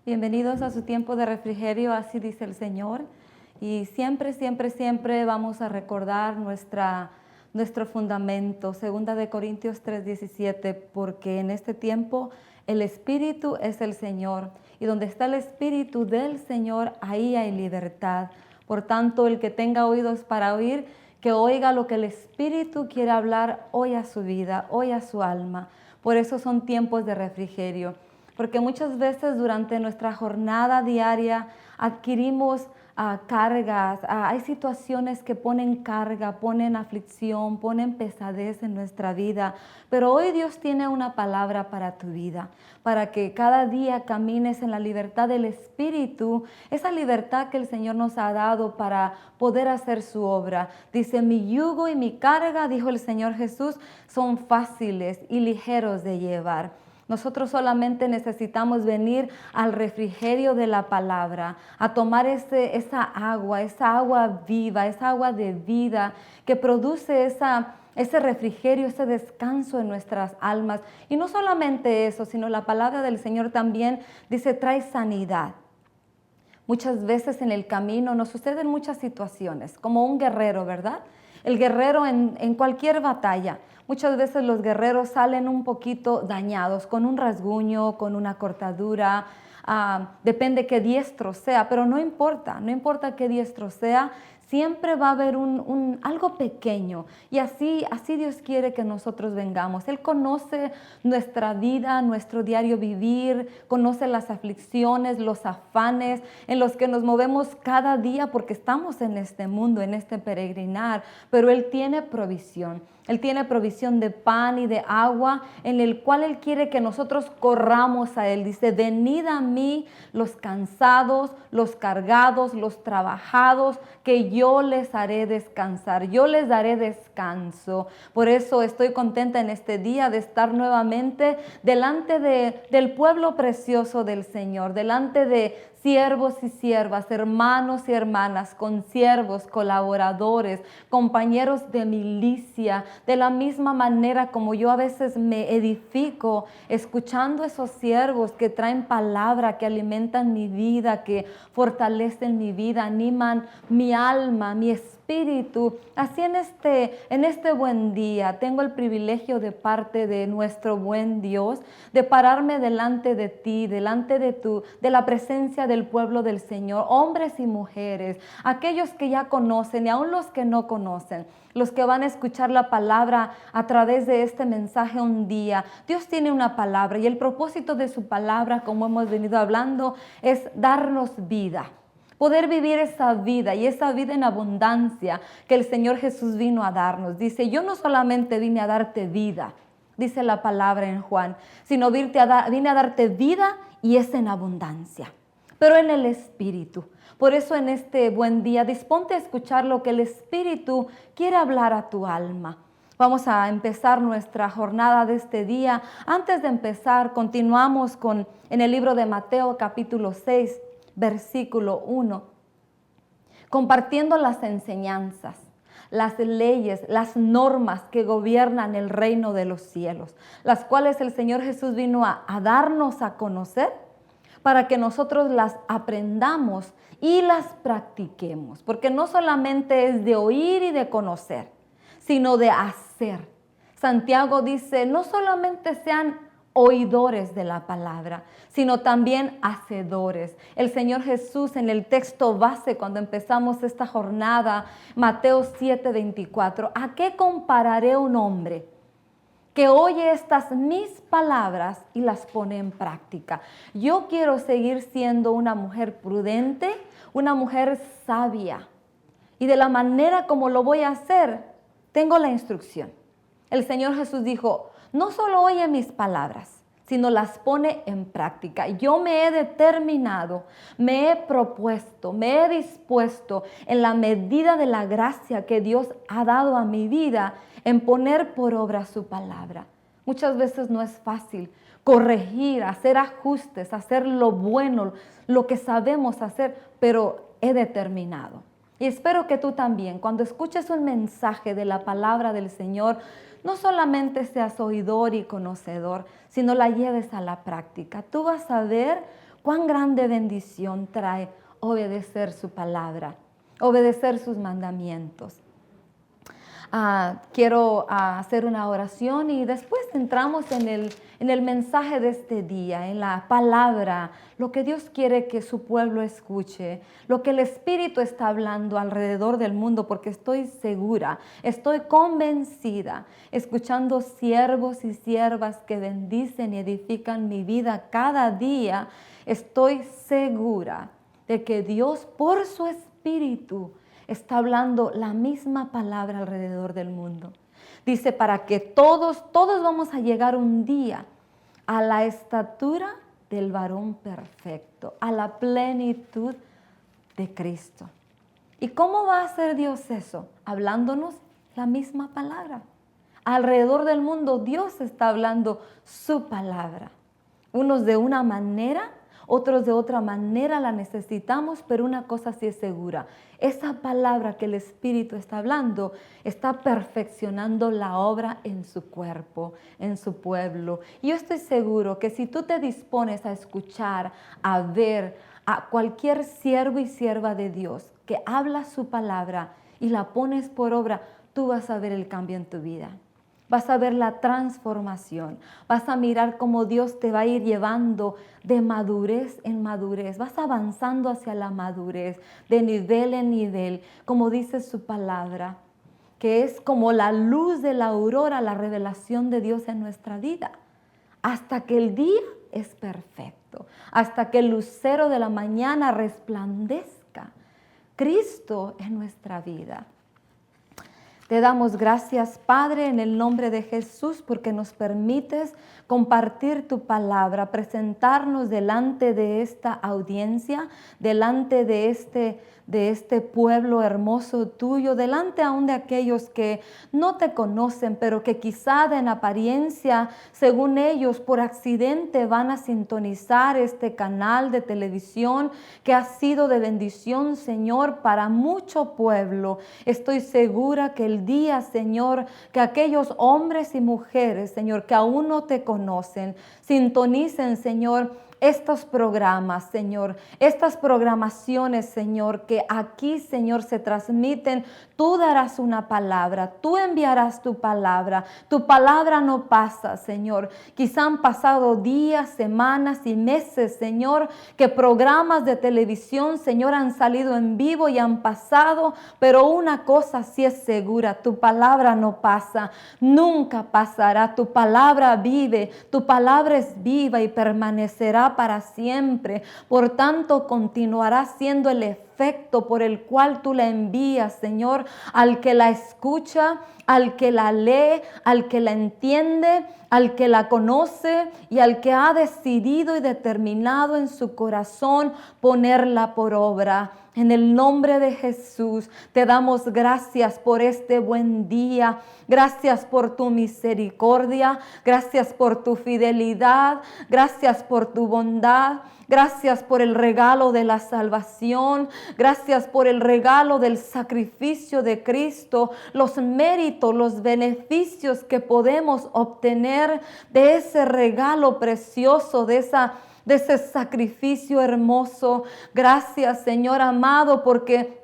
Bienvenidos a su tiempo de refrigerio, así dice el Señor. Y siempre, siempre, siempre vamos a recordar nuestro fundamento, 2 Corintios 3:17, porque en este tiempo el Espíritu es el Señor. Y donde está el Espíritu del Señor, ahí hay libertad. Por tanto, el que tenga oídos para oír, que oiga lo que el Espíritu quiere hablar hoy a su vida, hoy a su alma. Por eso son tiempos de refrigerio. Porque muchas veces durante nuestra jornada diaria adquirimos cargas, hay situaciones que ponen carga, ponen aflicción, ponen pesadez en nuestra vida. Pero hoy Dios tiene una palabra para tu vida, para que cada día camines en la libertad del Espíritu, esa libertad que el Señor nos ha dado para poder hacer su obra. Dice, mi yugo y mi carga, dijo el Señor Jesús, son fáciles y ligeros de llevar. Nosotros solamente necesitamos venir al refrigerio de la palabra, a tomar esa agua viva, esa agua de vida que produce ese refrigerio, ese descanso en nuestras almas. Y no solamente eso, sino la palabra del Señor también dice, trae sanidad. Muchas veces en el camino nos suceden muchas situaciones, como un guerrero, ¿verdad? El guerrero en cualquier batalla. Muchas veces los guerreros salen un poquito dañados, con un rasguño, con una cortadura, depende qué diestro sea, pero no importa qué diestro sea, siempre va a haber algo pequeño. Y así Dios quiere que nosotros vengamos. Él conoce nuestra vida, nuestro diario vivir, conoce las aflicciones, los afanes en los que nos movemos cada día porque estamos en este mundo, en este peregrinar, pero Él tiene provisión. Él tiene provisión de pan y de agua en el cual Él quiere que nosotros corramos a Él. Dice, venid a mí los cansados, los cargados, los trabajados, que yo les haré descansar. Yo les daré descanso. Por eso estoy contenta en este día de estar nuevamente delante del pueblo precioso del Señor, delante de siervos y siervas, hermanos y hermanas, consiervos, colaboradores, compañeros de milicia, de la misma manera como yo a veces me edifico escuchando esos siervos que traen palabra, que alimentan mi vida, que fortalecen mi vida, animan mi alma, mi espíritu. Así en este buen día tengo el privilegio de parte de nuestro buen Dios de pararme delante de ti, delante de la presencia del pueblo del Señor, hombres y mujeres, aquellos que ya conocen y aún los que no conocen, los que van a escuchar la palabra a través de este mensaje un día. Dios tiene una palabra y el propósito de su palabra, como hemos venido hablando, es darnos vida. Poder vivir esa vida y esa vida en abundancia que el Señor Jesús vino a darnos. Dice, yo no solamente vine a darte vida, dice la palabra en Juan, sino vine a darte vida y es en abundancia, pero en el Espíritu. Por eso en este buen día disponte a escuchar lo que el Espíritu quiere hablar a tu alma. Vamos a empezar nuestra jornada de este día. Antes de empezar, continuamos en el libro de Mateo capítulo 6, versículo 1, compartiendo las enseñanzas, las leyes, las normas que gobiernan el reino de los cielos, las cuales el Señor Jesús vino a darnos a conocer para que nosotros las aprendamos y las practiquemos, porque no solamente es de oír y de conocer, sino de hacer. Santiago dice, no solamente sean oidores de la palabra, sino también hacedores. El Señor Jesús en el texto base cuando empezamos esta jornada, Mateo 7:24, ¿a qué compararé un hombre que oye estas mis palabras y las pone en práctica? Yo quiero seguir siendo una mujer prudente, una mujer sabia. Y de la manera como lo voy a hacer, tengo la instrucción. El Señor Jesús dijo, no solo oye mis palabras, sino las pone en práctica. Yo me he determinado, me he propuesto, me he dispuesto en la medida de la gracia que Dios ha dado a mi vida en poner por obra su palabra. Muchas veces no es fácil corregir, hacer ajustes, hacer lo bueno, lo que sabemos hacer, pero he determinado. Y espero que tú también, cuando escuches un mensaje de la palabra del Señor, no solamente seas oidor y conocedor, sino la lleves a la práctica. Tú vas a ver cuán grande bendición trae obedecer su palabra, obedecer sus mandamientos. Quiero hacer una oración y después entramos en el mensaje de este día, en la palabra, lo que Dios quiere que su pueblo escuche, lo que el Espíritu está hablando alrededor del mundo, porque estoy segura, estoy convencida, escuchando siervos y siervas que bendicen y edifican mi vida cada día, estoy segura de que Dios por su Espíritu está hablando la misma palabra alrededor del mundo. Dice, para que todos vamos a llegar un día a la estatura del varón perfecto, a la plenitud de Cristo. ¿Y cómo va a hacer Dios eso? Hablándonos la misma palabra. Alrededor del mundo Dios está hablando su palabra. Unos de una manera, otros de otra manera la necesitamos, pero una cosa sí es segura. Esa palabra que el Espíritu está hablando está perfeccionando la obra en su cuerpo, en su pueblo. Y yo estoy seguro que si tú te dispones a escuchar, a ver a cualquier siervo y sierva de Dios que habla su palabra y la pones por obra, tú vas a ver el cambio en tu vida. Vas a ver la transformación, vas a mirar cómo Dios te va a ir llevando de madurez en madurez, vas avanzando hacia la madurez, de nivel en nivel, como dice su palabra, que es como la luz de la aurora, la revelación de Dios en nuestra vida, hasta que el día es perfecto, hasta que el lucero de la mañana resplandezca. Cristo en nuestra vida. Te damos gracias, Padre, en el nombre de Jesús, porque nos permites compartir tu palabra, presentarnos delante de esta audiencia, delante de este pueblo hermoso tuyo, delante aún de aquellos que no te conocen, pero que quizá en apariencia, según ellos, por accidente van a sintonizar este canal de televisión que ha sido de bendición, Señor, para mucho pueblo. Estoy segura que el día, Señor, que aquellos hombres y mujeres, Señor, que aún no te conocen, sintonicen, Señor, estos programas, Señor, estas programaciones, Señor, que aquí, Señor, se transmiten. Tú darás una palabra, tú enviarás tu palabra no pasa, Señor. Quizá han pasado días, semanas y meses, Señor, que programas de televisión, Señor, han salido en vivo y han pasado, pero una cosa sí es segura, tu palabra no pasa, nunca pasará, tu palabra vive, tu palabra es viva y permanecerá para siempre. Por tanto, continuará siendo el efecto por el cual tú la envías, Señor, al que la escucha, al que la lee, al que la entiende, al que la conoce y al que ha decidido y determinado en su corazón ponerla por obra. En el nombre de Jesús te damos gracias por este buen día. Gracias por tu misericordia. Gracias por tu fidelidad. Gracias por tu bondad. Gracias por el regalo de la salvación. Gracias por el regalo del sacrificio de Cristo. Los méritos, los beneficios que podemos obtener de ese regalo precioso, de ese sacrificio hermoso. Gracias, Señor amado, porque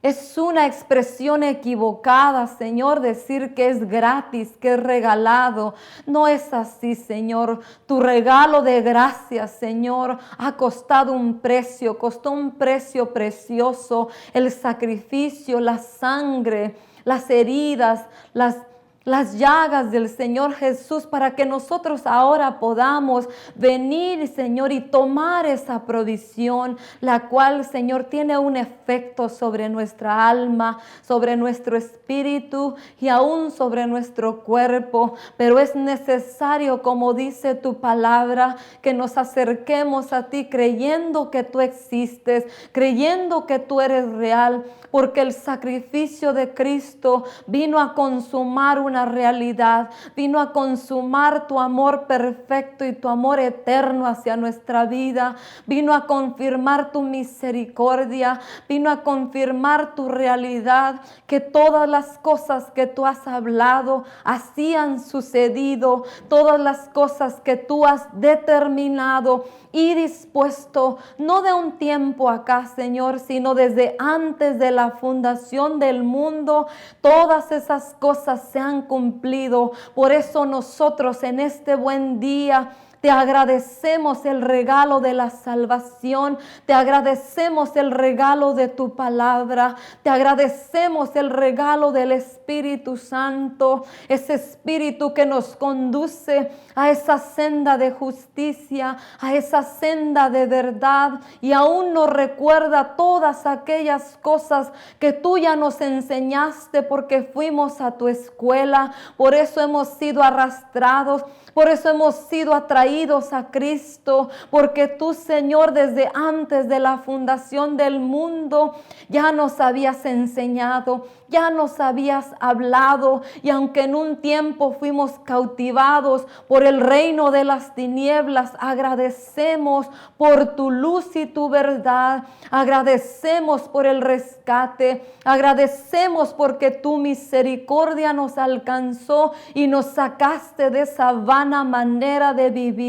es una expresión equivocada, Señor, decir que es gratis, que es regalado. No es así, Señor. Tu regalo de gracia, Señor, ha costado un precio, costó un precio precioso. El sacrificio, la sangre, las heridas, las llagas del Señor Jesús, para que nosotros ahora podamos venir, Señor, y tomar esa provisión, la cual, Señor, tiene un efecto sobre nuestra alma, sobre nuestro espíritu y aún sobre nuestro cuerpo. Pero es necesario, como dice tu palabra, que nos acerquemos a ti creyendo que tú existes, creyendo que tú eres real, porque el sacrificio de Cristo vino a consumar una una realidad, vino a consumar tu amor perfecto y tu amor eterno hacia nuestra vida, vino a confirmar tu misericordia, vino a confirmar tu realidad, que todas las cosas que tú has hablado así han sucedido, todas las cosas que tú has determinado y dispuesto, no de un tiempo acá, Señor, sino desde antes de la fundación del mundo, todas esas cosas se han cumplido. Por eso nosotros en este buen día te agradecemos el regalo de la salvación, te agradecemos el regalo de tu palabra, te agradecemos el regalo del Espíritu Santo, ese Espíritu que nos conduce a esa senda de justicia, a esa senda de verdad, y aún nos recuerda todas aquellas cosas que tú ya nos enseñaste porque fuimos a tu escuela. Por eso hemos sido arrastrados, por eso hemos sido atraídos a Cristo, porque tú, Señor, desde antes de la fundación del mundo ya nos habías enseñado, ya nos habías hablado, y aunque en un tiempo fuimos cautivados por el reino de las tinieblas, agradecemos por tu luz y tu verdad, agradecemos por el rescate, agradecemos porque tu misericordia nos alcanzó y nos sacaste de esa vana manera de vivir.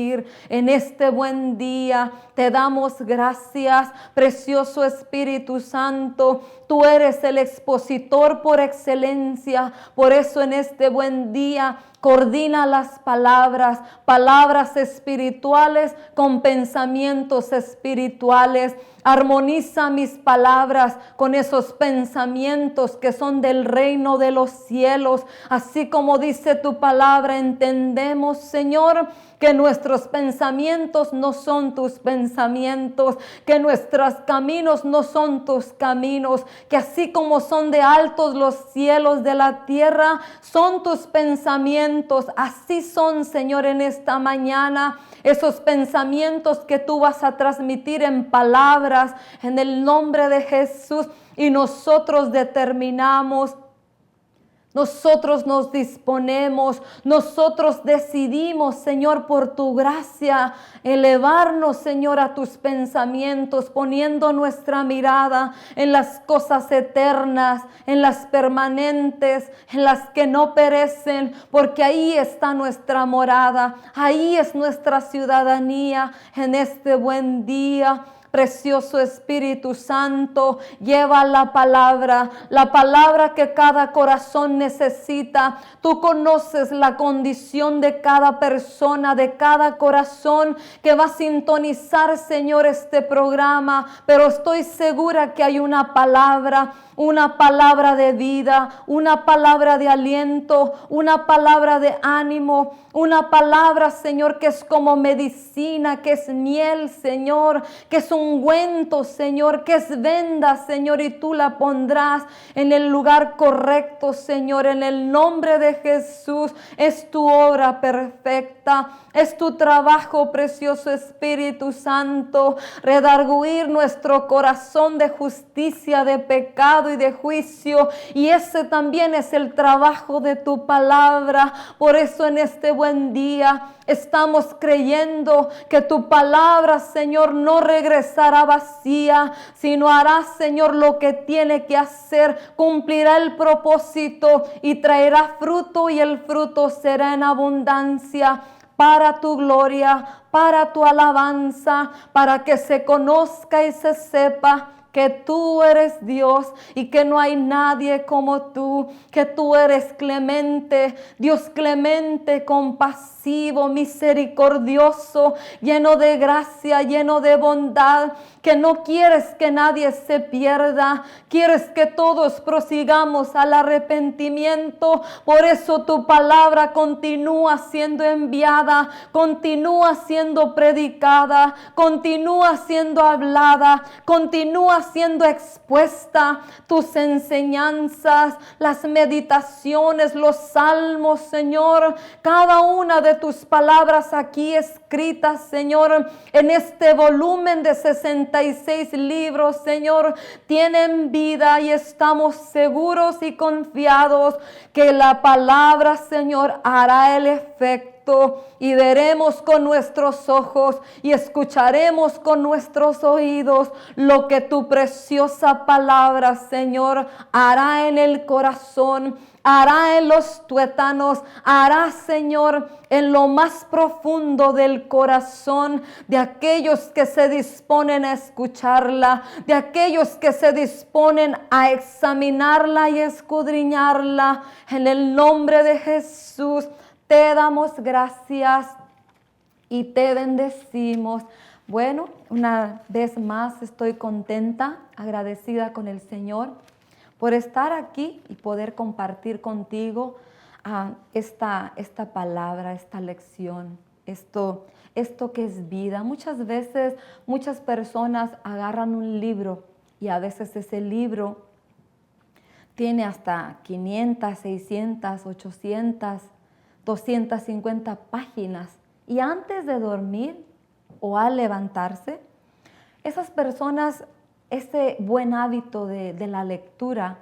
En este buen día te damos gracias, precioso Espíritu Santo. Tú eres el expositor por excelencia. Por eso en este buen día coordina las palabras, palabras espirituales con pensamientos espirituales. Armoniza mis palabras con esos pensamientos que son del reino de los cielos. Así como dice tu palabra, entendemos, Señor, que nuestros pensamientos no son tus pensamientos, que nuestros caminos no son tus caminos, que así como son de altos los cielos de la tierra, son tus pensamientos. Así son, Señor, en esta mañana, esos pensamientos que tú vas a transmitir en palabras, en el nombre de Jesús. Y nosotros determinamos, nosotros nos disponemos, nosotros decidimos, Señor, por tu gracia, elevarnos, Señor, a tus pensamientos, poniendo nuestra mirada en las cosas eternas, en las permanentes, en las que no perecen, porque ahí está nuestra morada, ahí es nuestra ciudadanía. En este buen día, precioso Espíritu Santo, lleva la palabra que cada corazón necesita. Tú conoces la condición de cada persona, de cada corazón que va a sintonizar, Señor, este programa, pero estoy segura que hay una palabra de vida, una palabra de aliento, una palabra de ánimo, una palabra, Señor, que es como medicina, que es miel, Señor, que es ungüento, Señor, que es venda, Señor, y tú la pondrás en el lugar correcto, Señor, en el nombre de Jesús. Es tu obra perfecta, es tu trabajo, precioso Espíritu Santo, redarguir nuestro corazón de justicia, de pecado y de juicio, y ese también es el trabajo de tu palabra. Por eso en este buen día estamos creyendo que tu palabra, Señor, no regresará vacía, sino hará, Señor, lo que tiene que hacer, cumplirá el propósito y traerá fruto, y el fruto será en abundancia, para tu gloria, para tu alabanza, para que se conozca y se sepa que tú eres Dios y que no hay nadie como tú, que tú eres clemente, Dios clemente, compasivo, misericordioso, lleno de gracia, lleno de bondad, que no quieres que nadie se pierda, quieres que todos prosigamos al arrepentimiento. Por eso tu palabra continúa siendo enviada, continúa siendo predicada, continúa siendo hablada, continúa siendo expuesta. Tus enseñanzas, las meditaciones, los salmos, Señor, cada una de de tus palabras aquí escritas, Señor, en este volumen de 66 libros, Señor, tienen vida y estamos seguros y confiados que la palabra, Señor, hará el efecto y veremos con nuestros ojos y escucharemos con nuestros oídos lo que tu preciosa palabra, Señor, hará en el corazón, hará en los tuétanos, hará, Señor, en lo más profundo del corazón de aquellos que se disponen a escucharla, de aquellos que se disponen a examinarla y escudriñarla. En el nombre de Jesús te damos gracias y te bendecimos. Bueno, una vez más estoy contenta, agradecida con el Señor por estar aquí y poder compartir contigo esta palabra, esta lección, esto que es vida. Muchas veces muchas personas agarran un libro y a veces ese libro tiene hasta 500, 600, 800, 250 páginas. Y antes de dormir o al levantarse, esas personas, ese buen hábito de la lectura,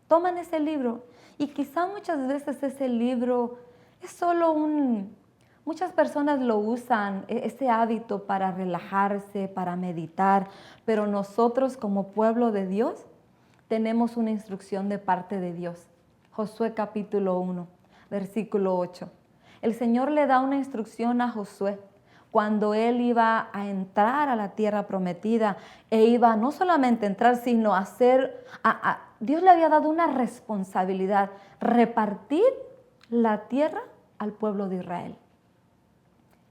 toman ese libro y quizá muchas veces ese libro es solo muchas personas lo usan, ese hábito para relajarse, para meditar, pero nosotros como pueblo de Dios tenemos una instrucción de parte de Dios. Josué capítulo 1, versículo 8. El Señor le da una instrucción a Josué cuando él iba a entrar a la tierra prometida e iba no solamente a entrar, sino a hacer, Dios le había dado una responsabilidad, repartir la tierra al pueblo de Israel.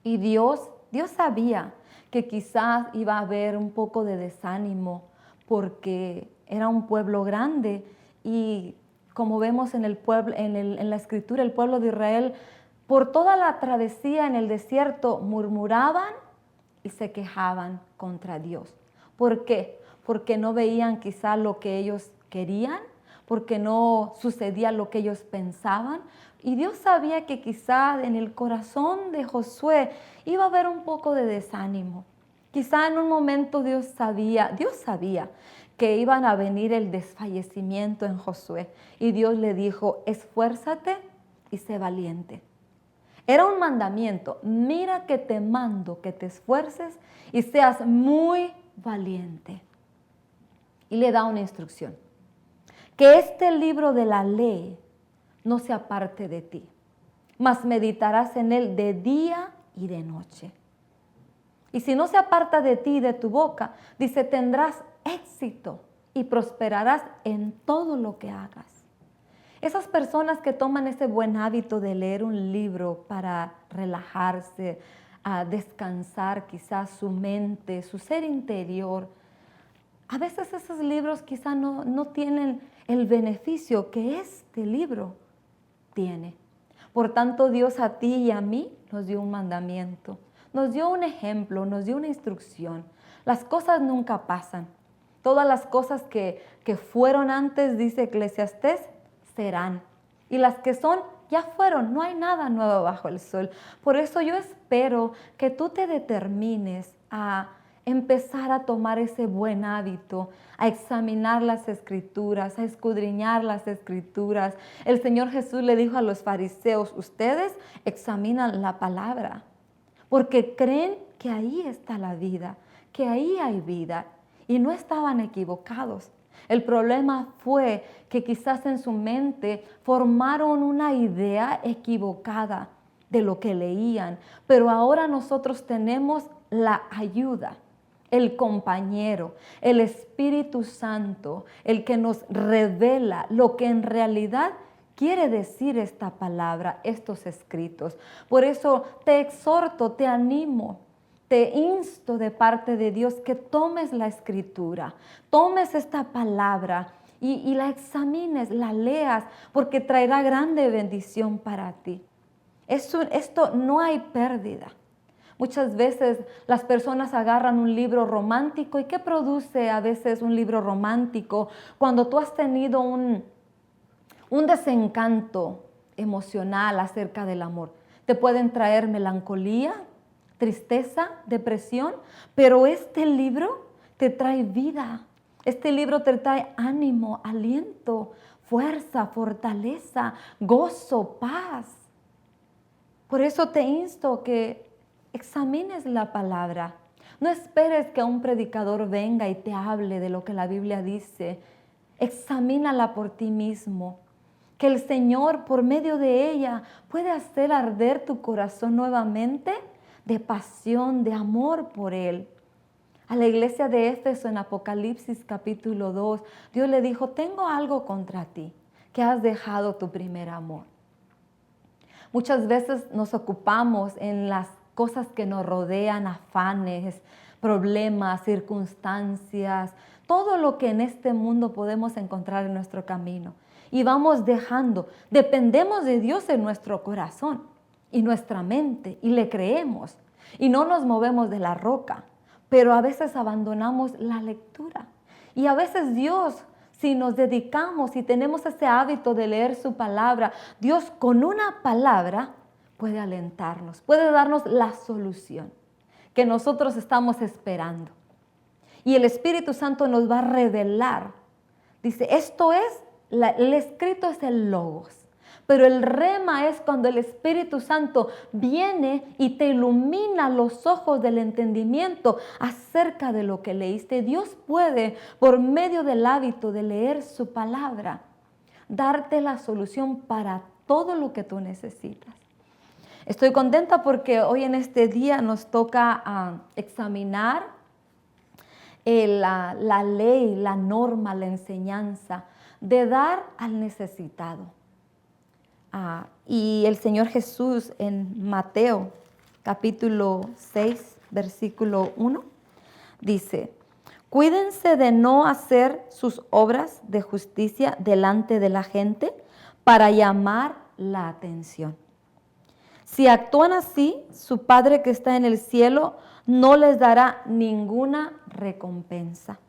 Y Dios sabía que quizás iba a haber un poco de desánimo porque era un pueblo grande y como vemos en la escritura, el pueblo de Israel, por toda la travesía en el desierto, murmuraban y se quejaban contra Dios. ¿Por qué? Porque no veían quizá lo que ellos querían, porque no sucedía lo que ellos pensaban. Y Dios sabía que quizá en el corazón de Josué iba a haber un poco de desánimo. Quizá en un momento Dios sabía que iban a venir el desfallecimiento en Josué. Y Dios le dijo, esfuérzate y sé valiente. Era un mandamiento, mira que te mando que te esfuerces y seas muy valiente. Y le da una instrucción, que este libro de la ley no se aparte de ti, mas meditarás en él de día y de noche. Y si no se aparta de ti y de tu boca, dice, tendrás éxito y prosperarás en todo lo que hagas. Esas personas que toman ese buen hábito de leer un libro para relajarse, a descansar quizás su mente, su ser interior, a veces esos libros quizás no tienen el beneficio que este libro tiene. Por tanto, Dios a ti y a mí nos dio un mandamiento, nos dio un ejemplo, nos dio una instrucción. Las cosas nunca pasan. Todas las cosas que fueron antes, dice Eclesiastés, serán. Y las que son, ya fueron. No hay nada nuevo bajo el sol. Por eso yo espero que tú te determines a empezar a tomar ese buen hábito, a examinar las escrituras, a escudriñar las escrituras. El Señor Jesús le dijo a los fariseos, ustedes examinan la palabra, porque creen que ahí está la vida, que ahí hay vida, y no estaban equivocados. El problema fue que quizás en su mente formaron una idea equivocada de lo que leían, pero ahora nosotros tenemos la ayuda, el compañero, el Espíritu Santo, el que nos revela lo que en realidad quiere decir esta palabra, estos escritos. Por eso te exhorto, te animo, te insto de parte de Dios que tomes la escritura, tomes esta palabra y la examines, la leas, porque traerá grande bendición para ti. Esto no hay pérdida. Muchas veces las personas agarran un libro romántico. ¿Y qué produce a veces un libro romántico? Cuando tú has tenido un desencanto emocional acerca del amor. te pueden traer melancolía, tristeza, depresión, pero este libro te trae vida. Este libro te trae ánimo, aliento, fuerza, fortaleza, gozo, paz. Por eso te insto que examines la palabra. No esperes que un predicador venga y te hable de lo que la Biblia dice. Examínala por ti mismo. Que el Señor, por medio de ella, puede hacer arder tu corazón nuevamente de pasión, de amor por Él. A la iglesia de Éfeso en Apocalipsis capítulo 2, Dios le dijo, tengo algo contra ti, que has dejado tu primer amor. Muchas veces nos ocupamos en las cosas que nos rodean, afanes, problemas, circunstancias, todo lo que en este mundo podemos encontrar en nuestro camino. Y vamos dejando, dependemos de Dios en nuestro corazón y nuestra mente y le creemos y no nos movemos de la roca, pero a veces abandonamos la lectura. Y a veces Dios, si nos dedicamos y tenemos ese hábito de leer su palabra, Dios con una palabra puede alentarnos, puede darnos la solución que nosotros estamos esperando. Y el Espíritu Santo nos va a revelar. Dice, esto es, el escrito es el logos, pero el rema es cuando el Espíritu Santo viene y te ilumina los ojos del entendimiento acerca de lo que leíste. Dios puede, por medio del hábito de leer su palabra, darte la solución para todo lo que tú necesitas. Estoy contenta porque hoy en este día nos toca examinar la ley, la norma, la enseñanza de dar al necesitado. Y el Señor Jesús en Mateo capítulo 6, versículo 1, dice, cuídense de no hacer sus obras de justicia delante de la gente para llamar la atención. Si actúan así, su Padre que está en el cielo no les dará ninguna recompensa.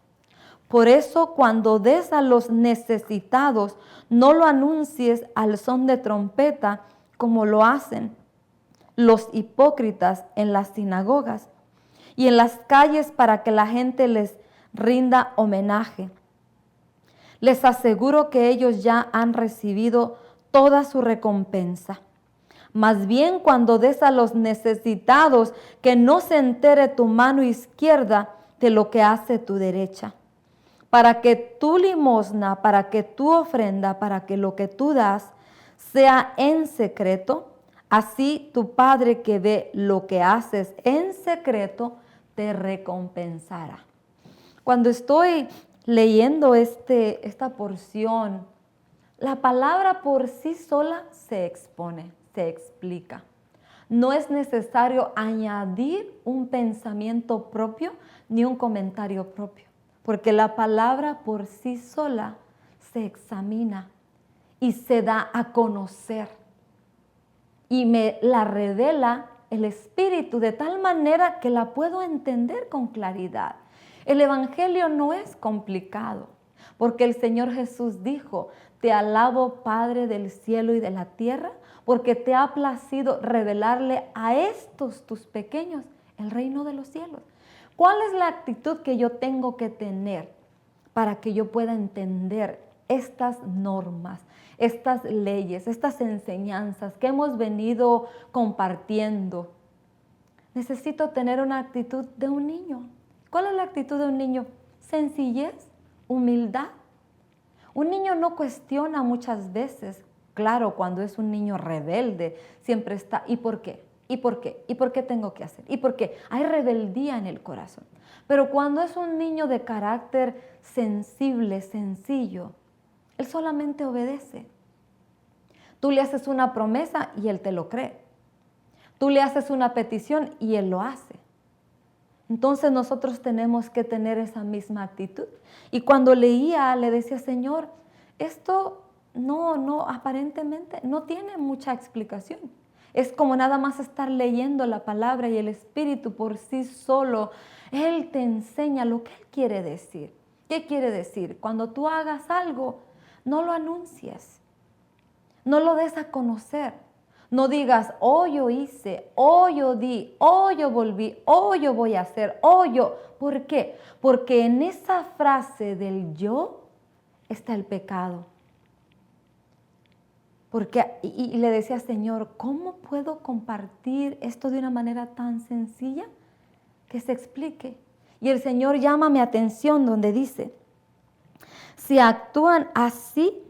Por eso, cuando des a los necesitados, no lo anuncies al son de trompeta como lo hacen los hipócritas en las sinagogas y en las calles para que la gente les rinda homenaje. Les aseguro que ellos ya han recibido toda su recompensa. Más bien, cuando des a los necesitados, que no se entere tu mano izquierda de lo que hace tu derecha, para que tu limosna, para que tu ofrenda, para que lo que tú das sea en secreto, así tu Padre que ve lo que haces en secreto te recompensará. Cuando estoy leyendo esta porción, la palabra por sí sola se expone, se explica. No es necesario añadir un pensamiento propio ni un comentario propio, porque la palabra por sí sola se examina y se da a conocer. Y me la revela el Espíritu de tal manera que la puedo entender con claridad. El Evangelio no es complicado, porque el Señor Jesús dijo, te alabo Padre del cielo y de la tierra, porque te ha placido revelarle a estos tus pequeños el reino de los cielos. ¿Cuál es la actitud que yo tengo que tener para que yo pueda entender estas normas, estas leyes, estas enseñanzas que hemos venido compartiendo? Necesito tener una actitud de un niño. ¿Cuál es la actitud de un niño? Sencillez, humildad. Un niño no cuestiona muchas veces. Claro, cuando es un niño rebelde, siempre está, ¿y por qué? ¿Y por qué? ¿Y por qué tengo que hacer? ¿Y por qué? Hay rebeldía en el corazón. Pero cuando es un niño de carácter sensible, sencillo, él solamente obedece. Tú le haces una promesa y él te lo cree. Tú le haces una petición y él lo hace. Entonces nosotros tenemos que tener esa misma actitud. Y cuando leía, le decía, Señor, esto aparentemente no tiene mucha explicación. Es como nada más estar leyendo la palabra y el Espíritu por sí solo, Él te enseña lo que Él quiere decir. ¿Qué quiere decir? Cuando tú hagas algo, no lo anuncies, no lo des a conocer, No digas, oh yo hice, oh yo di, oh yo volví, oh yo voy a hacer, oh yo. ¿Por qué? Porque en esa frase del yo está el pecado. Porque, y le decía, Señor, ¿cómo puedo compartir esto de una manera tan sencilla que se explique? Y el Señor llama mi atención donde dice, si actúan así,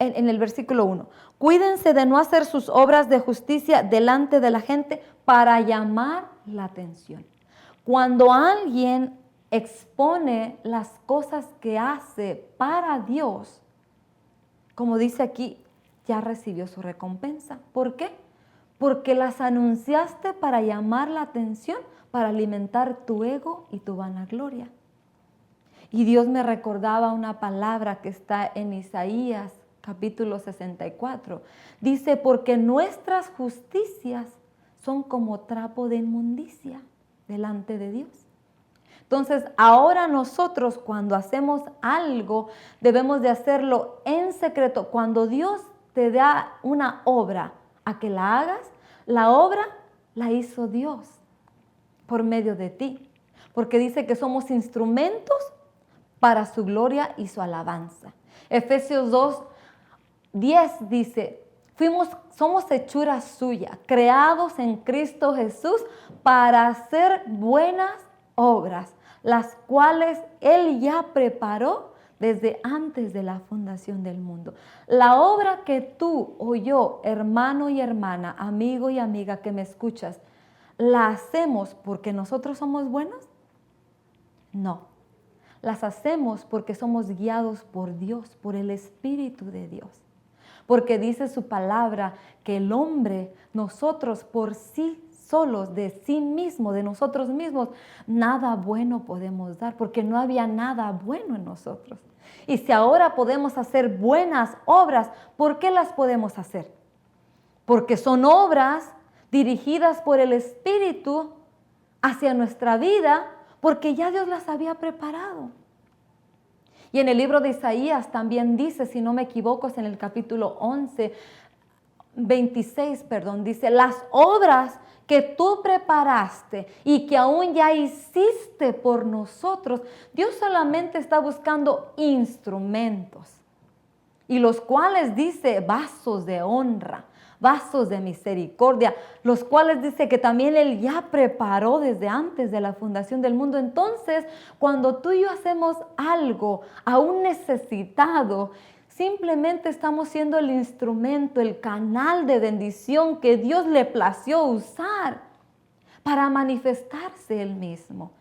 en el versículo 1, cuídense de no hacer sus obras de justicia delante de la gente para llamar la atención. Cuando alguien expone las cosas que hace para Dios, como dice aquí, ya recibió su recompensa. ¿Por qué? Porque las anunciaste para llamar la atención, para alimentar tu ego y tu vanagloria. Y Dios me recordaba una palabra que está en Isaías, capítulo 64. Dice, porque nuestras justicias son como trapo de inmundicia delante de Dios. Entonces, ahora nosotros cuando hacemos algo, debemos de hacerlo en secreto. Cuando Dios te da una obra a que la hagas, la obra la hizo Dios por medio de ti. Porque dice que somos instrumentos para su gloria y su alabanza. Efesios 2:10 dice, somos hechura suya, creados en Cristo Jesús para hacer buenas obras, las cuales Él ya preparó desde antes de la fundación del mundo. La obra que tú o yo, hermano y hermana, amigo y amiga que me escuchas, ¿la hacemos porque nosotros somos buenos? No. Las hacemos porque somos guiados por Dios, por el Espíritu de Dios. Porque dice su palabra que el hombre, nosotros por sí solos, de sí mismo, de nosotros mismos, nada bueno podemos dar, porque no había nada bueno en nosotros. Y si ahora podemos hacer buenas obras, ¿por qué las podemos hacer? Porque son obras dirigidas por el Espíritu hacia nuestra vida, porque ya Dios las había preparado. Y en el libro de Isaías también dice, si no me equivoco, es en el capítulo 26, dice, las obras que tú preparaste y que aún ya hiciste por nosotros, Dios solamente está buscando instrumentos, y los cuales dice vasos de honra, vasos de misericordia, los cuales dice que también Él ya preparó desde antes de la fundación del mundo. Entonces, cuando tú y yo hacemos algo a un necesitado, simplemente estamos siendo el instrumento, el canal de bendición que Dios le plació usar para manifestarse Él mismo.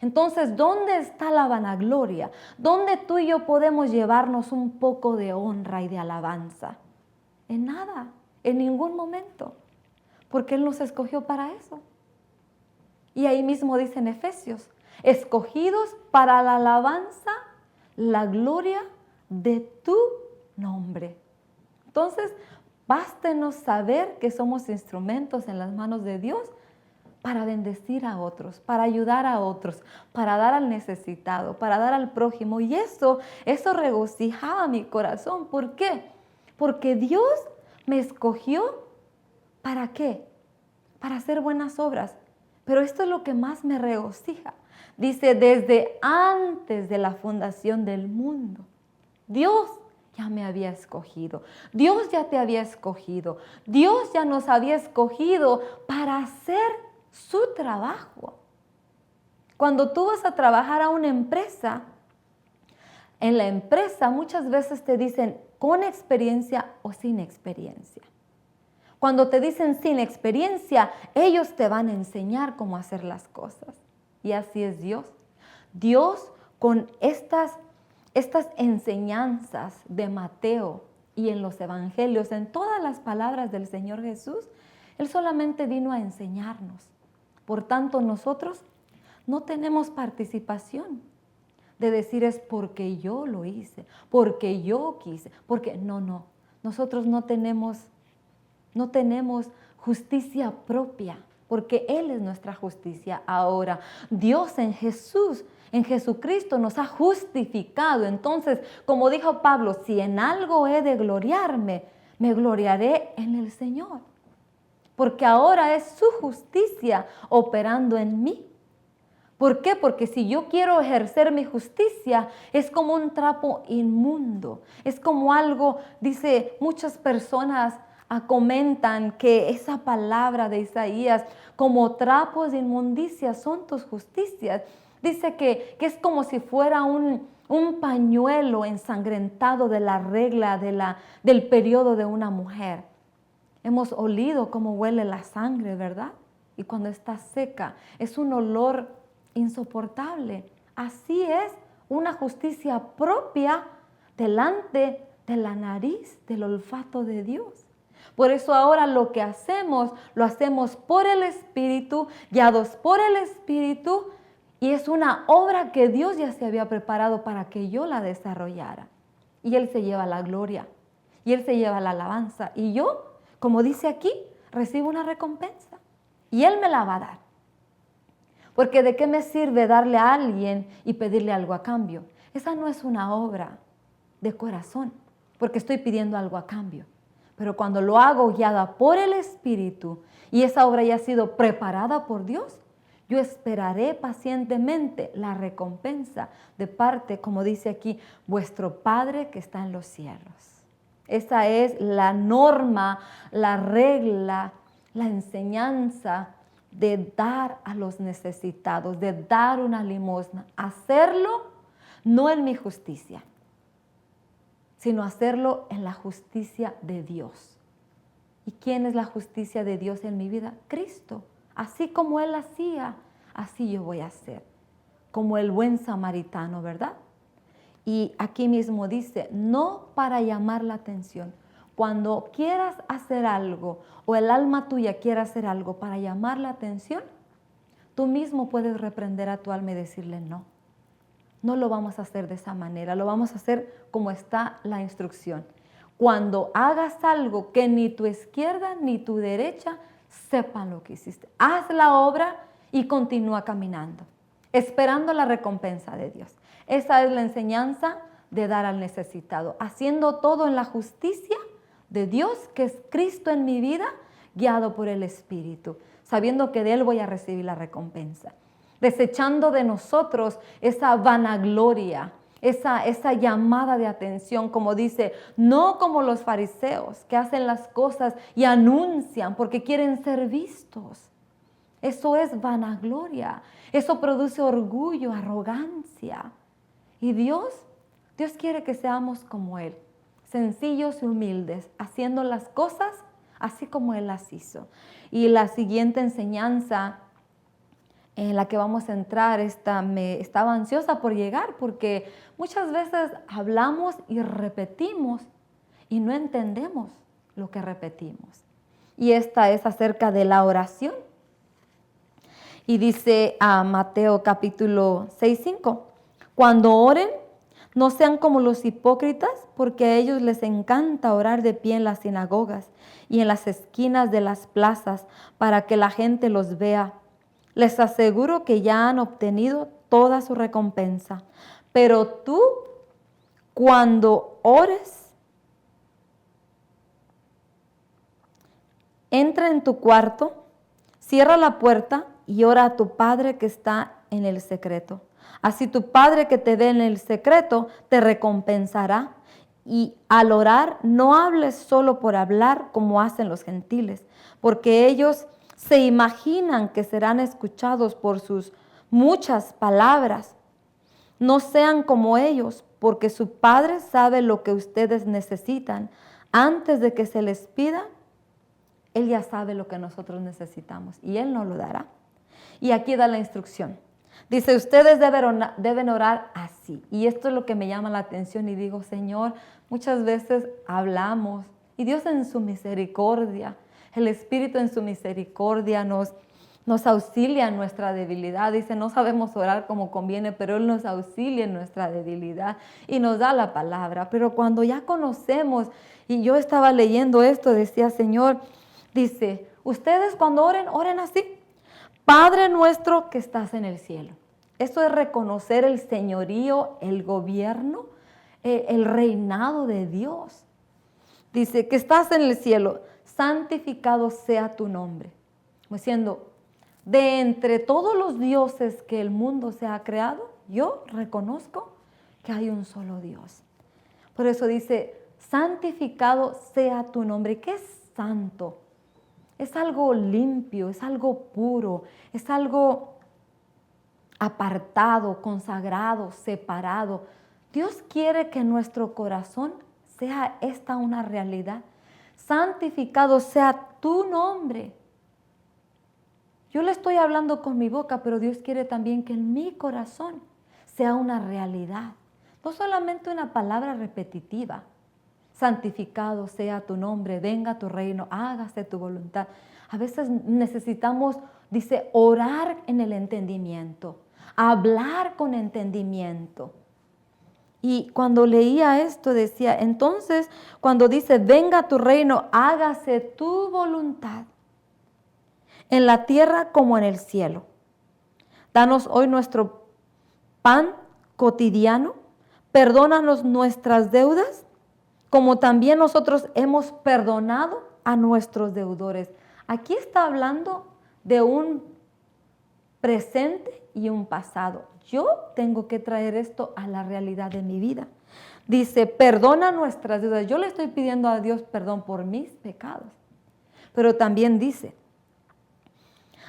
Entonces, ¿dónde está la vanagloria? ¿Dónde tú y yo podemos llevarnos un poco de honra y de alabanza? En nada. En ningún momento, porque Él nos escogió para eso. Y ahí mismo dice en Efesios, escogidos para la alabanza, la gloria de tu nombre. Entonces, bástenos saber que somos instrumentos en las manos de Dios para bendecir a otros, para ayudar a otros, para dar al necesitado, para dar al prójimo. Y eso regocijaba mi corazón. ¿Por qué? Porque Dios me escogió, ¿para qué? Para hacer buenas obras. Pero esto es lo que más me regocija. Dice, desde antes de la fundación del mundo, Dios ya me había escogido. Dios ya te había escogido. Dios ya nos había escogido para hacer su trabajo. Cuando tú vas a trabajar a una empresa, en la empresa muchas veces te dicen con experiencia o sin experiencia. Cuando te dicen sin experiencia, ellos te van a enseñar cómo hacer las cosas. Y así es Dios. Dios con estas enseñanzas de Mateo y en los evangelios, en todas las palabras del Señor Jesús, Él solamente vino a enseñarnos. Por tanto, nosotros no tenemos participación de decir es porque yo lo hice, porque yo quise, porque no. Nosotros no tenemos justicia propia, porque Él es nuestra justicia ahora. Dios en Jesucristo nos ha justificado. Entonces, como dijo Pablo, si en algo he de gloriarme, me gloriaré en el Señor, porque ahora es su justicia operando en mí. ¿Por qué? Porque si yo quiero ejercer mi justicia, es como un trapo inmundo. Es como algo, dice, muchas personas comentan que esa palabra de Isaías, como trapos de inmundicia, son tus justicias. Dice que es como si fuera un pañuelo ensangrentado de la regla del periodo de una mujer. Hemos olido cómo huele la sangre, ¿verdad? Y cuando está seca, es un olor insoportable. Así es una justicia propia delante de la nariz, del olfato de Dios. Por eso ahora lo que hacemos, lo hacemos por el Espíritu, guiados por el Espíritu, y es una obra que Dios ya se había preparado para que yo la desarrollara. Y Él se lleva la gloria, y Él se lleva la alabanza, y yo, como dice aquí, recibo una recompensa, y Él me la va a dar. Porque ¿de qué me sirve darle a alguien y pedirle algo a cambio? Esa no es una obra de corazón, porque estoy pidiendo algo a cambio. Pero cuando lo hago guiada por el Espíritu y esa obra ya ha sido preparada por Dios, yo esperaré pacientemente la recompensa de parte, como dice aquí, vuestro Padre que está en los cielos. Esa es la norma, la regla, la enseñanza de dar a los necesitados, de dar una limosna. Hacerlo no en mi justicia, sino hacerlo en la justicia de Dios. ¿Y quién es la justicia de Dios en mi vida? Cristo. Así como Él hacía, así yo voy a hacer. Como el buen samaritano, ¿verdad? Y aquí mismo dice, no para llamar la atención. Cuando quieras hacer algo o el alma tuya quiera hacer algo para llamar la atención, tú mismo puedes reprender a tu alma y decirle no. No lo vamos a hacer de esa manera, lo vamos a hacer como está la instrucción. Cuando hagas algo que ni tu izquierda ni tu derecha sepan lo que hiciste, haz la obra y continúa caminando, esperando la recompensa de Dios. Esa es la enseñanza de dar al necesitado, haciendo todo en la justicia de Dios, que es Cristo en mi vida, guiado por el Espíritu, sabiendo que de Él voy a recibir la recompensa. Desechando de nosotros esa vanagloria, esa llamada de atención, como dice, no como los fariseos que hacen las cosas y anuncian porque quieren ser vistos. Eso es vanagloria, eso produce orgullo, arrogancia. Y Dios quiere que seamos como Él, sencillos y humildes, haciendo las cosas así como Él las hizo. Y la siguiente enseñanza en la que vamos a entrar, estaba ansiosa por llegar porque muchas veces hablamos y repetimos y no entendemos lo que repetimos. Y esta es acerca de la oración. Y dice a Mateo capítulo 6:5, cuando oren, no sean como los hipócritas, porque a ellos les encanta orar de pie en las sinagogas y en las esquinas de las plazas para que la gente los vea. Les aseguro que ya han obtenido toda su recompensa. Pero tú, cuando ores, entra en tu cuarto, cierra la puerta y ora a tu Padre que está en el secreto. Así tu Padre que te ve en el secreto te recompensará. Y al orar, no hables solo por hablar como hacen los gentiles, porque ellos se imaginan que serán escuchados por sus muchas palabras. No sean como ellos, porque su Padre sabe lo que ustedes necesitan. Antes de que se les pida, Él ya sabe lo que nosotros necesitamos y Él nos lo dará. Y aquí da la instrucción. Dice, ustedes deben orar así. Y esto es lo que me llama la atención y digo, Señor, muchas veces hablamos y Dios en su misericordia, el Espíritu en su misericordia nos auxilia en nuestra debilidad. Dice, no sabemos orar como conviene, pero Él nos auxilia en nuestra debilidad y nos da la palabra. Pero cuando ya conocemos, y yo estaba leyendo esto, decía, Señor, dice, ustedes cuando oren, oren así. Padre nuestro que estás en el cielo. Esto es reconocer el señorío, el gobierno, el reinado de Dios. Dice, que estás en el cielo, santificado sea tu nombre. Como diciendo, de entre todos los dioses que el mundo se ha creado, yo reconozco que hay un solo Dios. Por eso dice, santificado sea tu nombre. ¿Qué es santo? Es algo limpio, es algo puro, es algo apartado, consagrado, separado. Dios quiere que nuestro corazón sea esta una realidad. Santificado sea tu nombre. Yo le estoy hablando con mi boca, pero Dios quiere también que en mi corazón sea una realidad. No solamente una palabra repetitiva. Santificado sea tu nombre, venga tu reino, hágase tu voluntad. A veces necesitamos, dice, orar en el entendimiento, hablar con entendimiento. Y cuando leía esto decía, entonces cuando dice, venga tu reino, hágase tu voluntad, en la tierra como en el cielo. Danos hoy nuestro pan cotidiano, perdónanos nuestras deudas, como también nosotros hemos perdonado a nuestros deudores. Aquí está hablando de un presente y un pasado. Yo tengo que traer esto a la realidad de mi vida. Dice, perdona nuestras deudas. Yo le estoy pidiendo a Dios perdón por mis pecados. Pero también dice,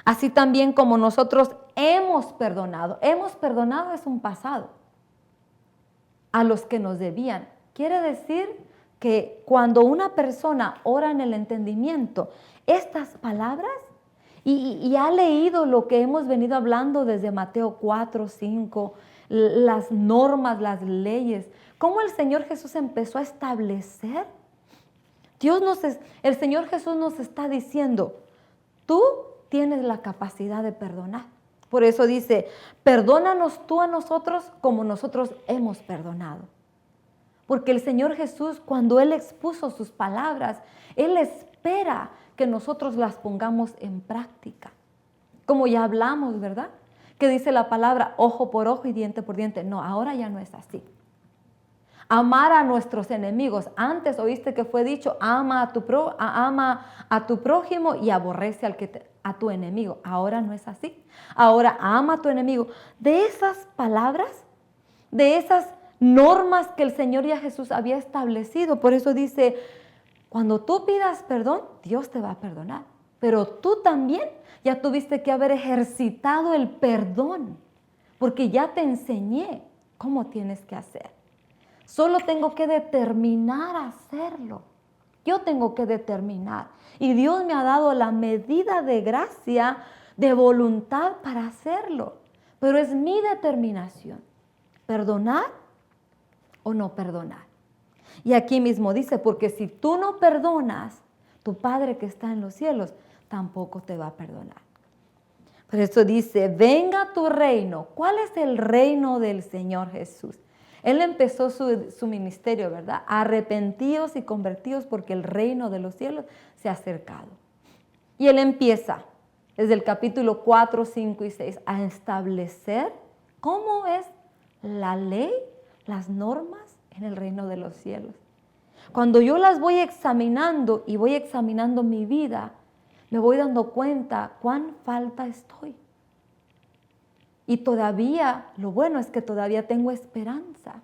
así también como nosotros hemos perdonado. Hemos perdonado es un pasado a los que nos debían. Quiere decir que cuando una persona ora en el entendimiento, estas palabras, y ha leído lo que hemos venido hablando desde Mateo 4, 5, las normas, las leyes, cómo el Señor Jesús empezó a establecer. El Señor Jesús nos está diciendo, tú tienes la capacidad de perdonar. Por eso dice, perdónanos tú a nosotros como nosotros hemos perdonado. Porque el Señor Jesús, cuando Él expuso sus palabras, Él espera que nosotros las pongamos en práctica. Como ya hablamos, ¿verdad? Que dice la palabra ojo por ojo y diente por diente. No, ahora ya no es así. Amar a nuestros enemigos. Antes oíste que fue dicho, ama a tu prójimo y aborrece a tu enemigo. Ahora no es así. Ahora ama a tu enemigo. De esas palabras, de esas normas que el Señor ya Jesús había establecido. Por eso dice, cuando tú pidas perdón, Dios te va a perdonar. Pero tú también ya tuviste que haber ejercitado el perdón, porque ya te enseñé cómo tienes que hacer. Solo tengo que determinar hacerlo. Yo tengo que determinar. Y Dios me ha dado la medida de gracia, de voluntad para hacerlo. Pero es mi determinación. ¿Perdonar o no perdonar? Y aquí mismo dice, porque si tú no perdonas, tu Padre que está en los cielos tampoco te va a perdonar. Por eso dice, venga tu reino. ¿Cuál es el reino del Señor Jesús? Él empezó su ministerio, ¿verdad? Arrepentíos y convertíos porque el reino de los cielos se ha acercado. Y Él empieza desde el capítulo 4, 5 y 6 a establecer cómo es la ley, las normas en el reino de los cielos. Cuando yo las voy examinando y voy examinando mi vida, me voy dando cuenta cuán falta estoy. Y todavía, lo bueno es que todavía tengo esperanza.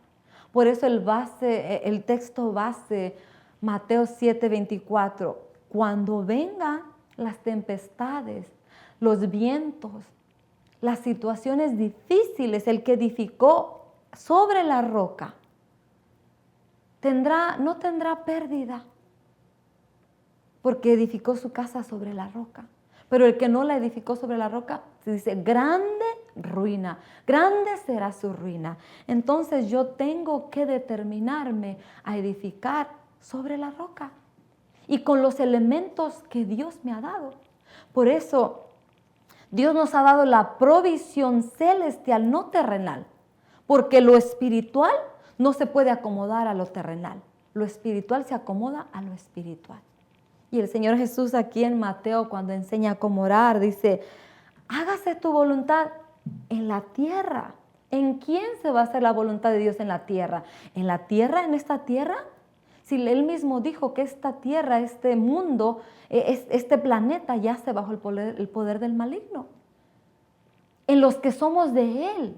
Por eso el texto base, Mateo 7:24, cuando vengan las tempestades, los vientos, las situaciones difíciles, el que edificó sobre la roca, no tendrá pérdida, porque edificó su casa sobre la roca. Pero el que no la edificó sobre la roca, se dice, grande ruina, grande será su ruina. Entonces yo tengo que determinarme a edificar sobre la roca y con los elementos que Dios me ha dado. Por eso Dios nos ha dado la provisión celestial, no terrenal, porque lo espiritual no se puede acomodar a lo terrenal. Lo espiritual se acomoda a lo espiritual. Y el Señor Jesús aquí en Mateo, cuando enseña cómo orar, dice, hágase tu voluntad en la tierra. ¿En quién se va a hacer la voluntad de Dios en la tierra? ¿En la tierra, en esta tierra? Si Él mismo dijo que esta tierra, este mundo, este planeta yace bajo el poder del maligno. En los que somos de Él.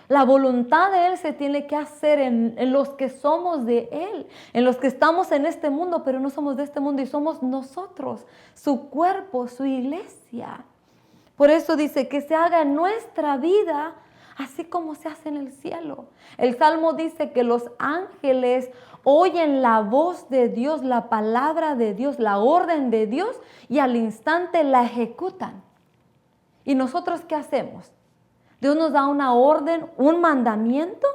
La voluntad de Él se tiene que hacer en los que somos de Él, en los que estamos en este mundo, pero no somos de este mundo y somos nosotros, su cuerpo, su iglesia. Por eso dice que se haga en nuestra vida así como se hace en el cielo. El Salmo dice que los ángeles oyen la voz de Dios, la palabra de Dios, la orden de Dios y al instante la ejecutan. ¿Y nosotros qué hacemos? Dios nos da una orden, un mandamiento,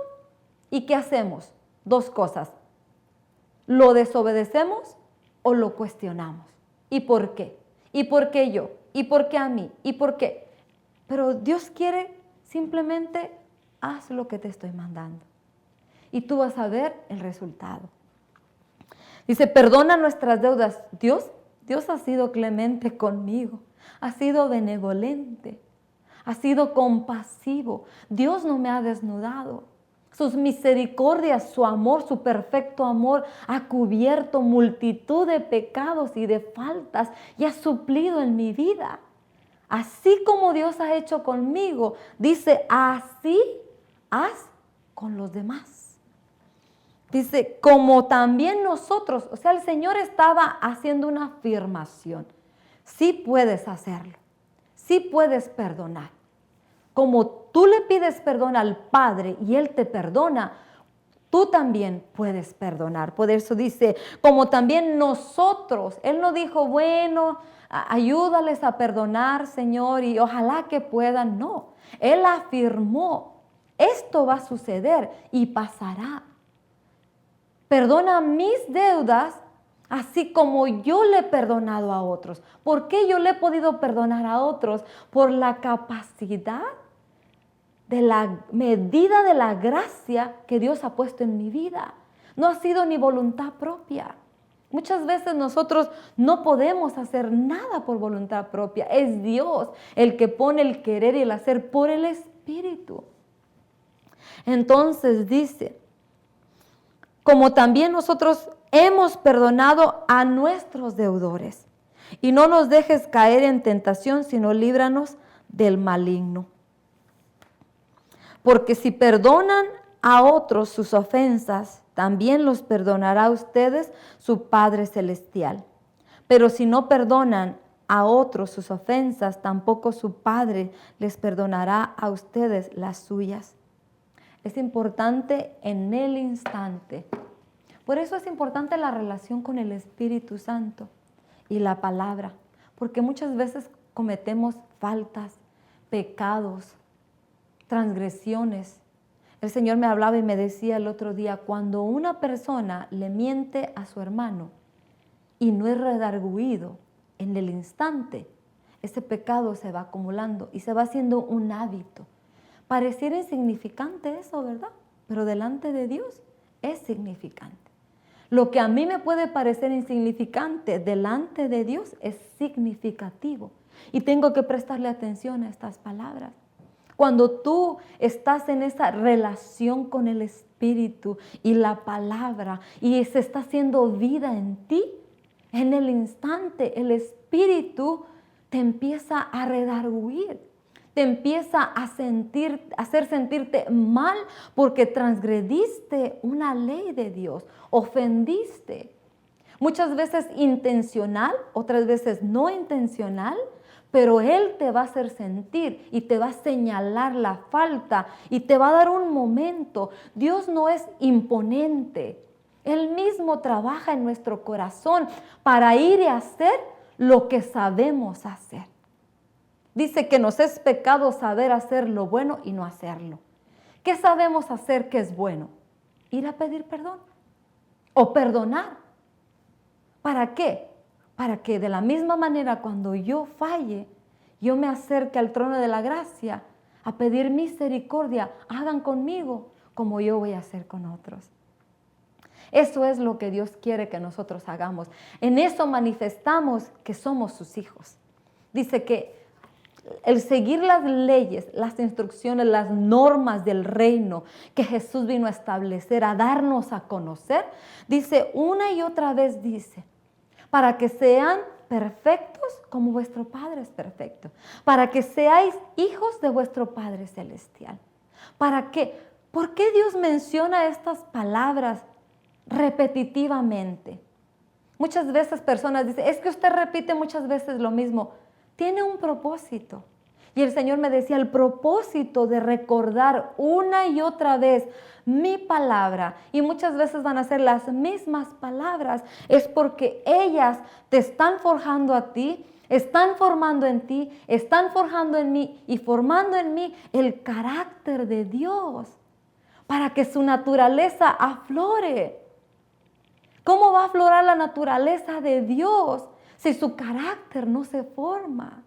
¿y qué hacemos? Dos cosas. ¿Lo desobedecemos o lo cuestionamos? ¿Y por qué? ¿Y por qué yo? ¿Y por qué a mí? ¿Y por qué? Pero Dios quiere simplemente haz lo que te estoy mandando. Y tú vas a ver el resultado. Dice, perdona nuestras deudas. Dios ha sido clemente conmigo, ha sido benevolente. Ha sido compasivo. Dios no me ha desnudado. Sus misericordias, su amor, su perfecto amor ha cubierto multitud de pecados y de faltas y ha suplido en mi vida. Así como Dios ha hecho conmigo, dice, así haz con los demás. Dice, como también nosotros, o sea, el Señor estaba haciendo una afirmación. Sí puedes hacerlo. Sí puedes perdonar. Como tú le pides perdón al Padre y Él te perdona, tú también puedes perdonar. Por eso dice, como también nosotros. Él no dijo, bueno, ayúdales a perdonar, Señor, y ojalá que puedan. No, Él afirmó, esto va a suceder y pasará. Perdona mis deudas, así como yo le he perdonado a otros. ¿Por qué yo le he podido perdonar a otros? Por la capacidad de la medida de la gracia que Dios ha puesto en mi vida. No ha sido ni voluntad propia. Muchas veces nosotros no podemos hacer nada por voluntad propia. Es Dios el que pone el querer y el hacer por el Espíritu. Entonces dice, como también nosotros hemos perdonado a nuestros deudores. Y no nos dejes caer en tentación, sino líbranos del maligno. Porque si perdonan a otros sus ofensas, también los perdonará a ustedes su Padre Celestial. Pero si no perdonan a otros sus ofensas, tampoco su Padre les perdonará a ustedes las suyas. Es importante en el instante. Por eso es importante la relación con el Espíritu Santo y la palabra. Porque muchas veces cometemos faltas, pecados, transgresiones. El Señor me hablaba y me decía el otro día, cuando una persona le miente a su hermano y no es redarguido en el instante, ese pecado se va acumulando y se va haciendo un hábito. Pareciera insignificante eso, ¿verdad? Pero delante de Dios es significante. Lo que a mí me puede parecer insignificante, delante de Dios es significativo. Y tengo que prestarle atención a estas palabras. Cuando tú estás en esa relación con el Espíritu y la palabra y se está haciendo vida en ti, en el instante el Espíritu te empieza a redarguir, te empieza a hacer sentirte mal porque transgrediste una ley de Dios, ofendiste. Muchas veces intencional, otras veces no intencional, pero Él te va a hacer sentir y te va a señalar la falta y te va a dar un momento. Dios no es imponente. Él mismo trabaja en nuestro corazón para ir y hacer lo que sabemos hacer. Dice que nos es pecado saber hacer lo bueno y no hacerlo. ¿Qué sabemos hacer que es bueno? Ir a pedir perdón o perdonar. ¿Para qué? Para que de la misma manera cuando yo falle, yo me acerque al trono de la gracia a pedir misericordia. Hagan conmigo como yo voy a hacer con otros. Eso es lo que Dios quiere que nosotros hagamos. En eso manifestamos que somos sus hijos. Dice que el seguir las leyes, las instrucciones, las normas del reino que Jesús vino a establecer, a darnos a conocer, dice una y otra vez, dice, para que sean perfectos como vuestro Padre es perfecto, para que seáis hijos de vuestro Padre celestial. ¿Para qué? ¿Por qué Dios menciona estas palabras repetitivamente? Muchas veces personas dicen, es que usted repite muchas veces lo mismo. Tiene un propósito. Y el Señor me decía, el propósito de recordar una y otra vez mi palabra, y muchas veces van a ser las mismas palabras, es porque ellas te están forjando a ti, están formando en ti, están forjando en mí y formando en mí el carácter de Dios para que su naturaleza aflore. ¿Cómo va a aflorar la naturaleza de Dios si su carácter no se forma?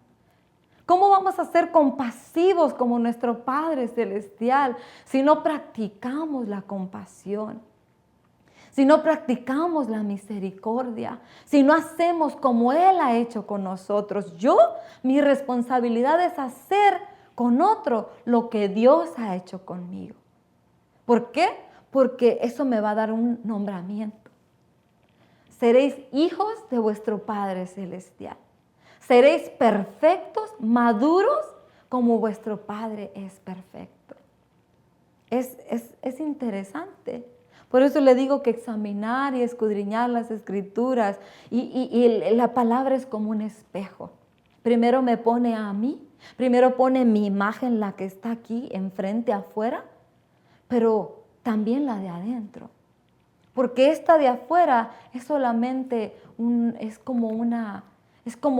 ¿Cómo vamos a ser compasivos como nuestro Padre Celestial si no practicamos la compasión? Si no practicamos la misericordia, si no hacemos como Él ha hecho con nosotros. Mi responsabilidad es hacer con otro lo que Dios ha hecho conmigo. ¿Por qué? Porque eso me va a dar un nombramiento. Seréis hijos de vuestro Padre Celestial. Seréis perfectos, maduros, como vuestro Padre es perfecto. Es interesante. Por eso le digo que examinar y escudriñar las Escrituras y la palabra es como un espejo. Primero me pone a mí, primero pone mi imagen, la que está aquí enfrente, afuera, pero también la de adentro. Porque esta de afuera es solamente es como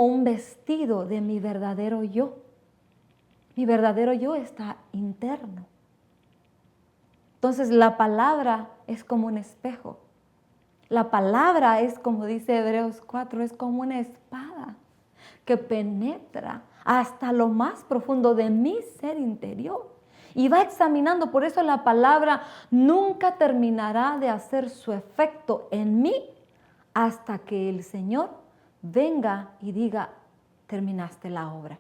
un vestido de mi verdadero yo. Mi verdadero yo está interno. Entonces la palabra es como un espejo. La palabra es, como dice Hebreos 4, es como una espada que penetra hasta lo más profundo de mi ser interior. Y va examinando, por eso la palabra nunca terminará de hacer su efecto en mí hasta que el Señor venga y diga, terminaste la obra.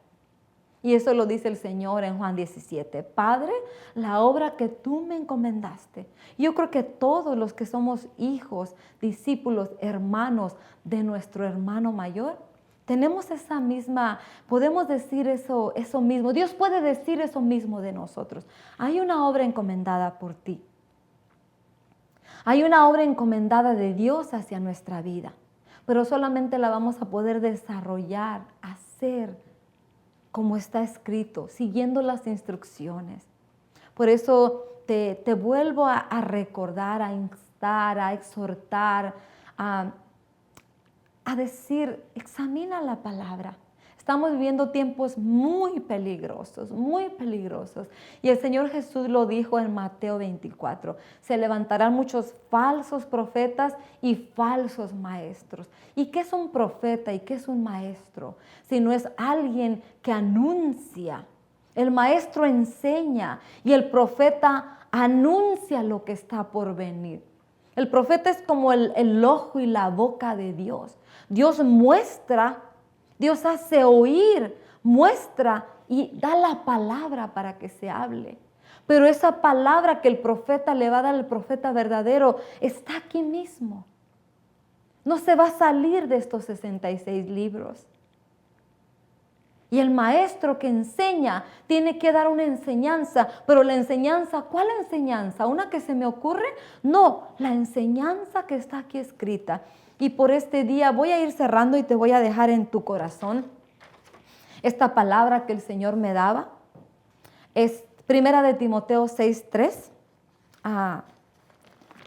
Y eso lo dice el Señor en Juan 17. Padre, la obra que tú me encomendaste. Yo creo que todos los que somos hijos, discípulos, hermanos de nuestro hermano mayor, tenemos esa misma, podemos decir eso mismo. Dios puede decir eso mismo de nosotros. Hay una obra encomendada por ti. Hay una obra encomendada de Dios hacia nuestra vida. Pero solamente la vamos a poder desarrollar, hacer como está escrito, siguiendo las instrucciones. Por eso te vuelvo a recordar, a instar, a exhortar, a decir, examina la palabra. Estamos viviendo tiempos muy peligrosos, muy peligrosos. Y el Señor Jesús lo dijo en Mateo 24. Se levantarán muchos falsos profetas y falsos maestros. ¿Y qué es un profeta y qué es un maestro? Si no es alguien que anuncia. El maestro enseña y el profeta anuncia lo que está por venir. El profeta es como el ojo y la boca de Dios. Dios muestra, Dios hace oír, muestra y da la palabra para que se hable. Pero esa palabra que el profeta le va a dar al profeta verdadero está aquí mismo. No se va a salir de estos 66 libros. Y el maestro que enseña tiene que dar una enseñanza, pero la enseñanza, ¿cuál enseñanza? ¿Una que se me ocurre? No, la enseñanza que está aquí escrita. Y por este día voy a ir cerrando y te voy a dejar en tu corazón esta palabra que el Señor me daba. Es 1 Timoteo 6:3.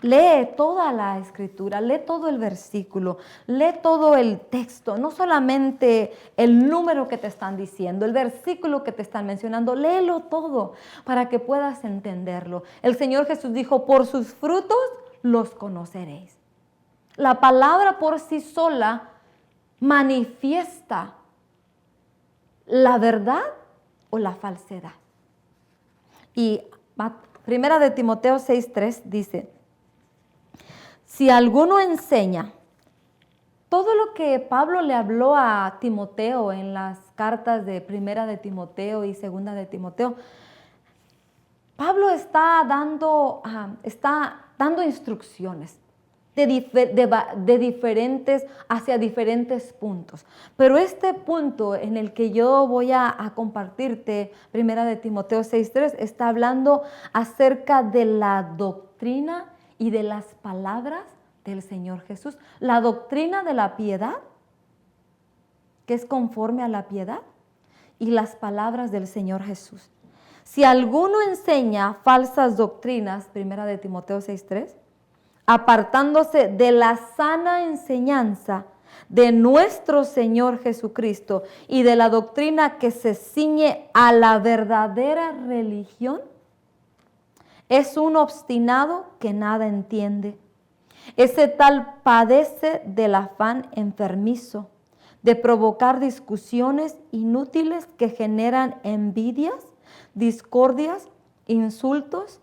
Lee toda la escritura, lee todo el versículo, lee todo el texto, no solamente el número que te están diciendo, el versículo que te están mencionando, léelo todo para que puedas entenderlo. El Señor Jesús dijo, por sus frutos los conoceréis. La palabra por sí sola manifiesta la verdad o la falsedad. Y 1 Timoteo 6:3 dice, si alguno enseña todo lo que Pablo le habló a Timoteo en las cartas de Primera de Timoteo y Segunda de Timoteo, Pablo está dando instrucciones de diferentes hacia diferentes puntos. Pero este punto en el que yo voy a compartirte, Primera de Timoteo 6:3, está hablando acerca de la doctrina y de las palabras del Señor Jesús. La doctrina de la piedad, que es conforme a la piedad, y las palabras del Señor Jesús. Si alguno enseña falsas doctrinas, Primera de Timoteo 6:3, apartándose de la sana enseñanza de nuestro Señor Jesucristo y de la doctrina que se ciñe a la verdadera religión, es un obstinado que nada entiende. Ese tal padece del afán enfermizo, de provocar discusiones inútiles que generan envidias, discordias, insultos,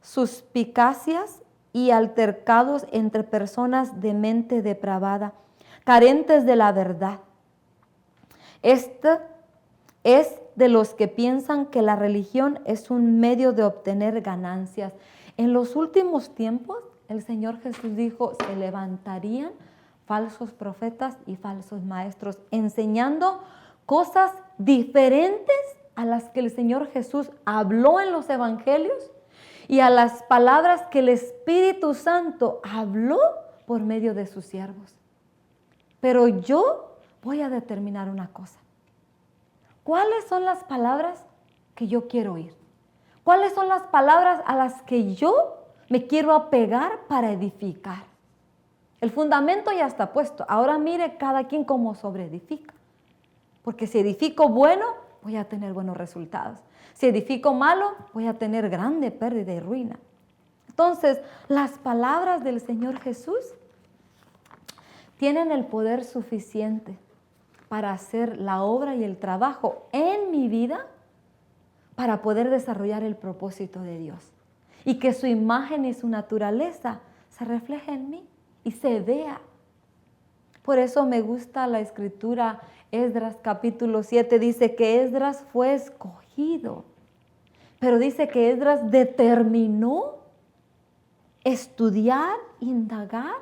suspicacias y altercados entre personas de mente depravada, carentes de la verdad. Este es de los que piensan que la religión es un medio de obtener ganancias. En los últimos tiempos, el Señor Jesús dijo, se levantarían falsos profetas y falsos maestros, enseñando cosas diferentes a las que el Señor Jesús habló en los evangelios y a las palabras que el Espíritu Santo habló por medio de sus siervos. Pero yo voy a determinar una cosa. ¿Cuáles son las palabras que yo quiero oír? ¿Cuáles son las palabras a las que yo me quiero apegar para edificar? El fundamento ya está puesto. Ahora mire cada quien cómo sobreedifica. Porque si edifico bueno, voy a tener buenos resultados. Si edifico malo, voy a tener grande pérdida y ruina. Entonces, las palabras del Señor Jesús tienen el poder suficiente para hacer la obra y el trabajo en mi vida para poder desarrollar el propósito de Dios. Y que su imagen y su naturaleza se refleje en mí y se vea. Por eso me gusta la escritura. Esdras capítulo 7 dice que Esdras fue escogido, pero dice que Esdras determinó estudiar, indagar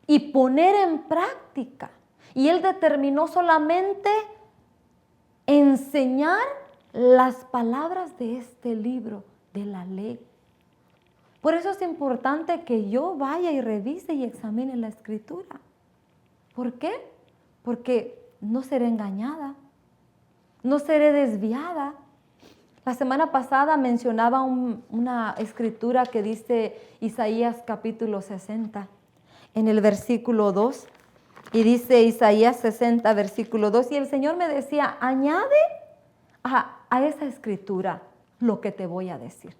y poner en práctica. Y él determinó solamente enseñar las palabras de este libro de la ley. Por eso es importante que yo vaya y revise y examine la escritura. ¿Por qué? Porque no seré engañada, no seré desviada. La semana pasada mencionaba una escritura que dice Isaías capítulo 60, en el versículo 2, y dice Isaías 60, versículo 2, y el Señor me decía, añade a esa escritura lo que te voy a decir.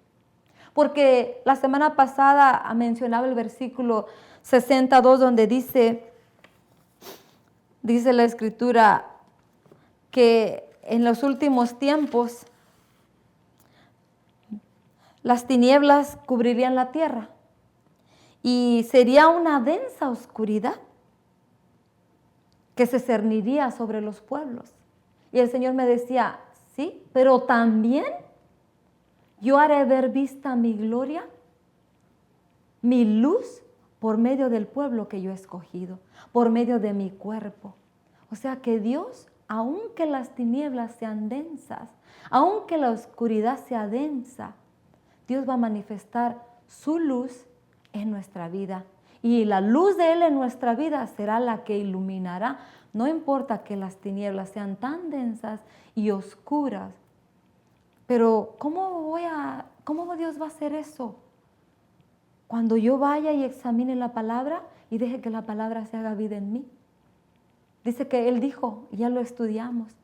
Porque la semana pasada mencionaba el versículo 62 donde dice la escritura que en los últimos tiempos las tinieblas cubrirían la tierra y sería una densa oscuridad que se cerniría sobre los pueblos. Y el Señor me decía, sí, pero también yo haré ver vista mi gloria, mi luz, por medio del pueblo que yo he escogido, por medio de mi cuerpo. O sea que Dios, aunque las tinieblas sean densas, aunque la oscuridad sea densa, Dios va a manifestar su luz en nuestra vida. Y la luz de Él en nuestra vida será la que iluminará. No importa que las tinieblas sean tan densas y oscuras. Pero ¿cómo Dios va a hacer eso? Cuando yo vaya y examine la palabra y deje que la palabra se haga vida en mí. Dice que Él dijo, ya lo estudiamos,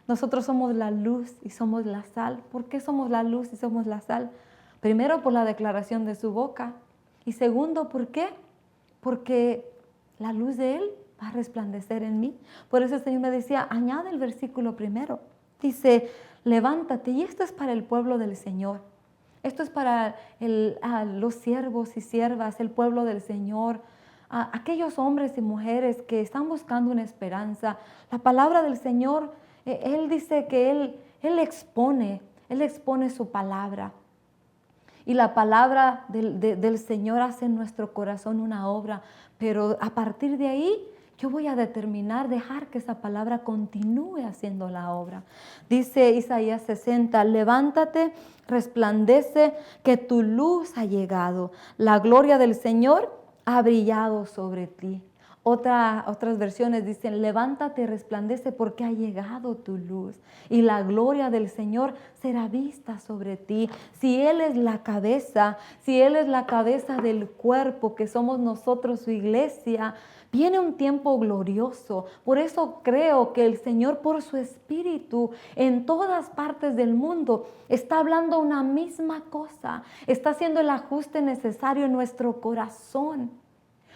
nosotros somos la luz y somos la sal. ¿Por qué somos la luz y somos la sal? Primero, por la declaración de su boca. Y segundo, ¿por qué? Porque la luz de Él va a resplandecer en mí. Por eso el Señor me decía, añade el versículo primero. Dice, levántate. Y esto es para el pueblo del Señor. Esto es para los siervos y siervas, el pueblo del Señor. a aquellos hombres y mujeres que están buscando una esperanza. La palabra del Señor, Él dice que Él expone su palabra. Y la palabra del Señor hace en nuestro corazón una obra, pero a partir de ahí yo voy a dejar que esa palabra continúe haciendo la obra. Dice Isaías 60, levántate, resplandece, que tu luz ha llegado. La gloria del Señor ha brillado sobre ti. Otras versiones dicen, levántate y resplandece porque ha llegado tu luz y la gloria del Señor será vista sobre ti. Si Él es la cabeza, del cuerpo que somos nosotros, su iglesia, viene un tiempo glorioso. Por eso creo que el Señor, por su Espíritu, en todas partes del mundo, está hablando una misma cosa. Está haciendo el ajuste necesario en nuestro corazón.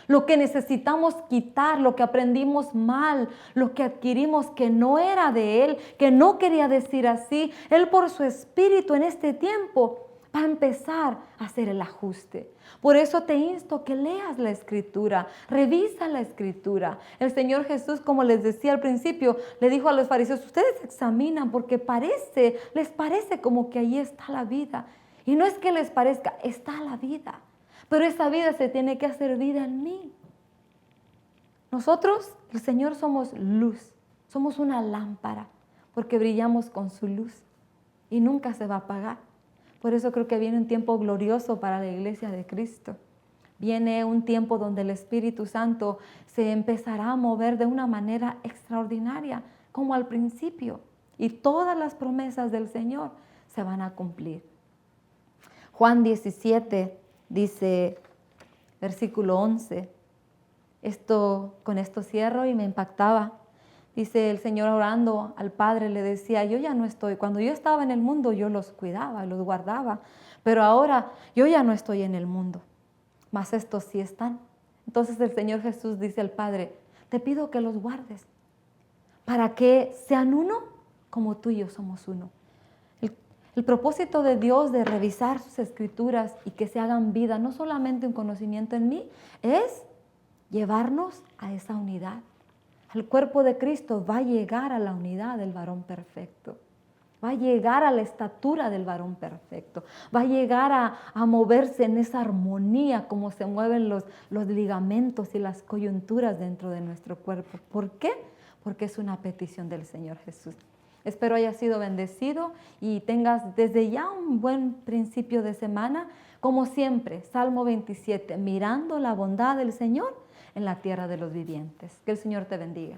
Lo que necesitamos quitar, lo que aprendimos mal, lo que adquirimos que no era de Él, que no quería decir así, Él por su Espíritu en este tiempo va a empezar a hacer el ajuste. Por eso te insto que leas la Escritura, revisa la Escritura. El Señor Jesús, como les decía al principio, le dijo a los fariseos, ustedes examinan porque les parece como que ahí está la vida. Y no es que les parezca, está la vida. Pero esa vida se tiene que hacer vida en mí. Nosotros, el Señor, somos luz, somos una lámpara, porque brillamos con su luz y nunca se va a apagar. Por eso creo que viene un tiempo glorioso para la iglesia de Cristo. Viene un tiempo donde el Espíritu Santo se empezará a mover de una manera extraordinaria, como al principio, y todas las promesas del Señor se van a cumplir. Juan 17 dice, versículo 11, con esto cierro y me impactaba. Dice el Señor orando al Padre, le decía, yo ya no estoy, cuando yo estaba en el mundo yo los cuidaba, los guardaba, pero ahora yo ya no estoy en el mundo, mas estos sí están. Entonces el Señor Jesús dice al Padre, te pido que los guardes, para que sean uno como tú y yo somos uno. El propósito de Dios de revisar sus escrituras y que se hagan vida, no solamente un conocimiento en mí, es llevarnos a esa unidad. El cuerpo de Cristo va a llegar a la unidad del varón perfecto. Va a llegar a la estatura del varón perfecto. Va a llegar a moverse en esa armonía como se mueven los ligamentos y las coyunturas dentro de nuestro cuerpo. ¿Por qué? Porque es una petición del Señor Jesús. Espero haya sido bendecido y tengas desde ya un buen principio de semana. Como siempre, Salmo 27, mirando la bondad del Señor en la tierra de los vivientes. Que el Señor te bendiga.